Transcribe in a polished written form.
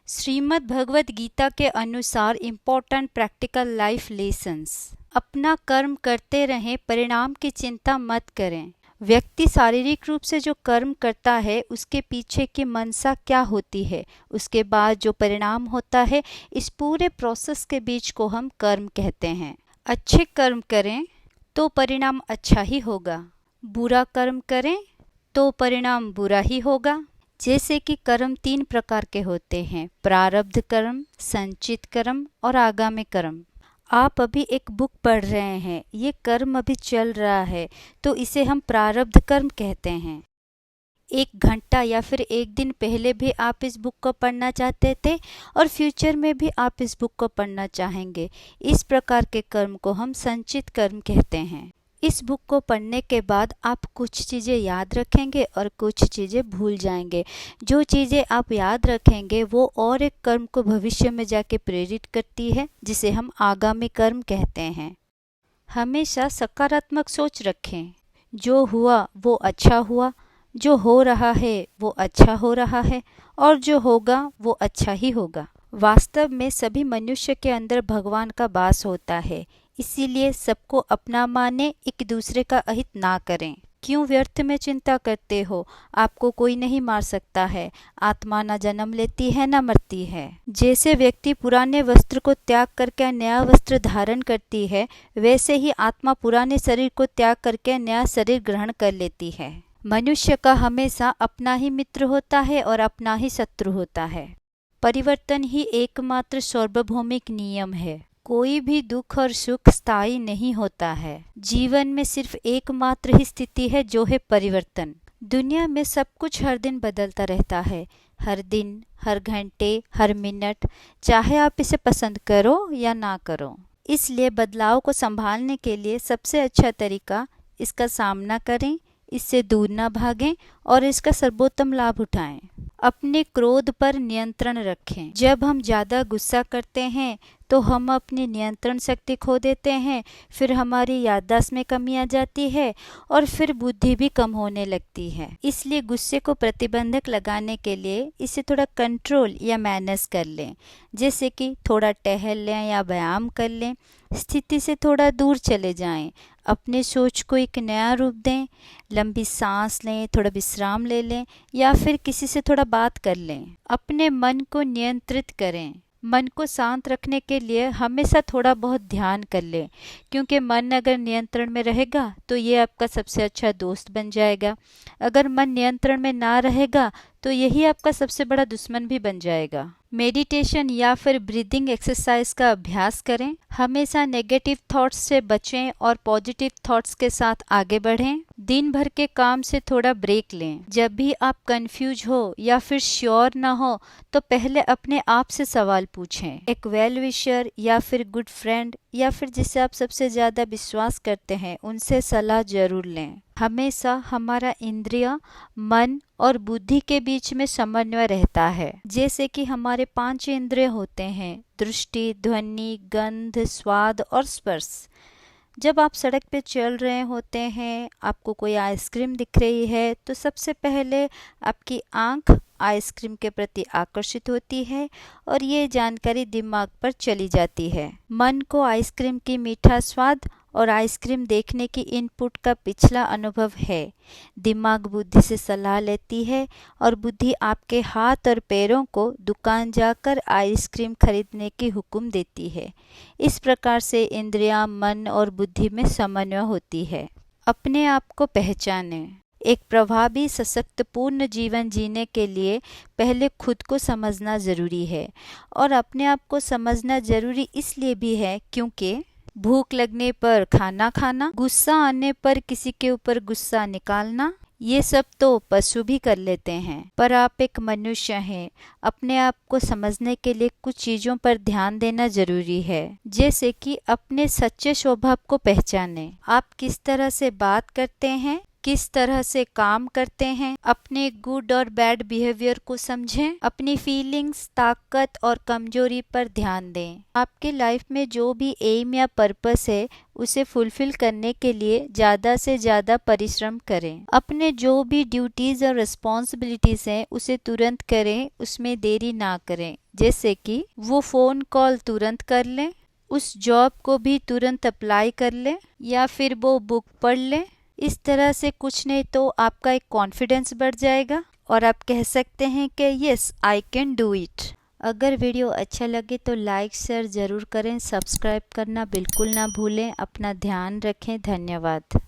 श्रीमद् भगवद गीता के अनुसार important practical life lessons. अपना कर्म करते रहें, परिणाम की चिंता मत करें। व्यक्ति शारीरिक रूप से जो कर्म करता है उसके पीछे की मनसा क्या होती है, उसके बाद जो परिणाम होता है, इस पूरे प्रोसेस के बीच को हम कर्म कहते हैं। अच्छे कर्म करें तो परिणाम अच्छा ही होगा, बुरा कर्म करें तो परिणाम बुरा ही होगा। जैसे कि कर्म 3 प्रकार के होते हैं, प्रारब्ध कर्म, संचित कर्म और आगामी कर्म। आप अभी एक बुक पढ़ रहे हैं, ये कर्म अभी चल रहा है तो इसे हम प्रारब्ध कर्म कहते हैं। 1 घंटा या फिर 1 दिन पहले भी आप इस बुक को पढ़ना चाहते थे और फ्यूचर में भी आप इस बुक को पढ़ना चाहेंगे। इस प्रकार के कर्म को हम संचित कर्म कहते हैं। इस बुक को पढ़ने के बाद आप कुछ चीज़ें याद रखेंगे और कुछ चीज़ें भूल जाएंगे। जो चीज़ें आप याद रखेंगे वो और एक कर्म को भविष्य में जाके प्रेरित करती है, जिसे हम आगामी कर्म कहते हैं। हमेशा सकारात्मक सोच रखें। जो हुआ वो अच्छा हुआ, जो हो रहा है वो अच्छा हो रहा है और जो होगा वो अच्छा ही होगा। वास्तव में सभी मनुष्य के अंदर भगवान का वास होता है, इसीलिए सबको अपना माने, एक दूसरे का अहित ना करें। क्यों व्यर्थ में चिंता करते हो? आपको कोई नहीं मार सकता है। आत्मा न जन्म लेती है न मरती है। जैसे व्यक्ति पुराने वस्त्र को त्याग करके नया वस्त्र धारण करती है, वैसे ही आत्मा पुराने शरीर को त्याग करके नया शरीर ग्रहण कर लेती है। मनुष्य का हमेशा अपना ही मित्र होता है और अपना ही शत्रु होता है। परिवर्तन ही एकमात्र सार्वभौमिक नियम है। कोई भी दुख और सुख स्थायी नहीं होता है। जीवन में सिर्फ एकमात्र ही स्थिति है जो है परिवर्तन। दुनिया में सब कुछ हर दिन बदलता रहता है, हर दिन, हर घंटे, हर मिनट, चाहे आप इसे पसंद करो या ना करो। इसलिए बदलाव को संभालने के लिए सबसे अच्छा तरीका, इसका सामना करें, इससे दूर ना भागें और इसका सर्वोत्तम लाभ उठाएं। अपने क्रोध पर नियंत्रण रखें। जब हम ज़्यादा गुस्सा करते हैं तो हम अपनी नियंत्रण शक्ति खो देते हैं, फिर हमारी याददाश्त में कमी आ जाती है और फिर बुद्धि भी कम होने लगती है। इसलिए गुस्से को प्रतिबंधक लगाने के लिए इसे थोड़ा कंट्रोल या मैनेज कर लें। जैसे कि थोड़ा टहल लें या व्यायाम कर लें, स्थिति से थोड़ा दूर चले जाएं, अपने सोच को एक नया रूप दें, लंबी सांस लें, थोड़ा विश्राम ले लें या फिर किसी से थोड़ा बात कर लें। अपने मन को नियंत्रित करें। मन को शांत रखने के लिए हमेशा थोड़ा बहुत ध्यान कर लें, क्योंकि मन अगर नियंत्रण में रहेगा तो ये आपका सबसे अच्छा दोस्त बन जाएगा। अगर मन नियंत्रण में ना रहेगा तो यही आपका सबसे बड़ा दुश्मन भी बन जाएगा। मेडिटेशन या फिर ब्रीदिंग एक्सरसाइज का अभ्यास करें। हमेशा नेगेटिव थॉट्स से बचें और पॉजिटिव थॉट्स के साथ आगे बढ़ें। दिन भर के काम से थोड़ा ब्रेक लें। जब भी आप कंफ्यूज हो या फिर श्योर ना हो तो पहले अपने आप से सवाल पूछें। एक वेल विशर या फिर गुड फ्रेंड या फिर जिसे आप सबसे ज़्यादा विश्वास करते हैं उनसे सलाह जरूर लें। हमेशा हमारा इंद्रिय, मन और बुद्धि के बीच में समन्वय रहता है। जैसे कि हमारे 5 इंद्रिय होते हैं, दृष्टि, ध्वनि, गंध, स्वाद और स्पर्श। जब आप सड़क पे चल रहे होते हैं, आपको कोई आइसक्रीम दिख रही है तो सबसे पहले आपकी आंख आइसक्रीम के प्रति आकर्षित होती है और ये जानकारी दिमाग पर चली जाती है। मन को आइसक्रीम की मीठा स्वाद और आइसक्रीम देखने की इनपुट का पिछला अनुभव है। दिमाग बुद्धि से सलाह लेती है और बुद्धि आपके हाथ और पैरों को दुकान जाकर आइसक्रीम खरीदने की हुक्म देती है। इस प्रकार से इंद्रियां, मन और बुद्धि में समन्वय होती है। अपने आप को पहचानें। एक प्रभावी सशक्त पूर्ण जीवन जीने के लिए पहले खुद को समझना ज़रूरी है और अपने आप को समझना ज़रूरी इसलिए भी है क्योंकि भूख लगने पर खाना खाना, गुस्सा आने पर किसी के ऊपर गुस्सा निकालना, ये सब तो पशु भी कर लेते हैं, पर आप एक मनुष्य हैं। अपने आप को समझने के लिए कुछ चीज़ों पर ध्यान देना जरूरी है। जैसे कि अपने सच्चे स्वभाव को पहचानें। आप किस तरह से बात करते हैं, किस तरह से काम करते हैं। अपने गुड और बैड बिहेवियर को समझें। अपनी फीलिंग्स, ताकत और कमजोरी पर ध्यान दें। आपके लाइफ में जो भी एम या पर्पस है उसे फुलफिल करने के लिए ज़्यादा से ज़्यादा परिश्रम करें। अपने जो भी ड्यूटीज़ और रिस्पॉन्सिबिलिटीज़ हैं उसे तुरंत करें, उसमें देरी ना करें। जैसे कि वो फ़ोन कॉल तुरंत कर लें, उस जॉब को भी तुरंत अप्लाई कर लें, या फिर वो बुक पढ़ लें। इस तरह से कुछ नहीं तो आपका एक कॉन्फिडेंस बढ़ जाएगा और आप कह सकते हैं कि yes I can do it. अगर वीडियो अच्छा लगे तो लाइक शेयर ज़रूर करें, सब्सक्राइब करना बिल्कुल ना भूलें। अपना ध्यान रखें। धन्यवाद।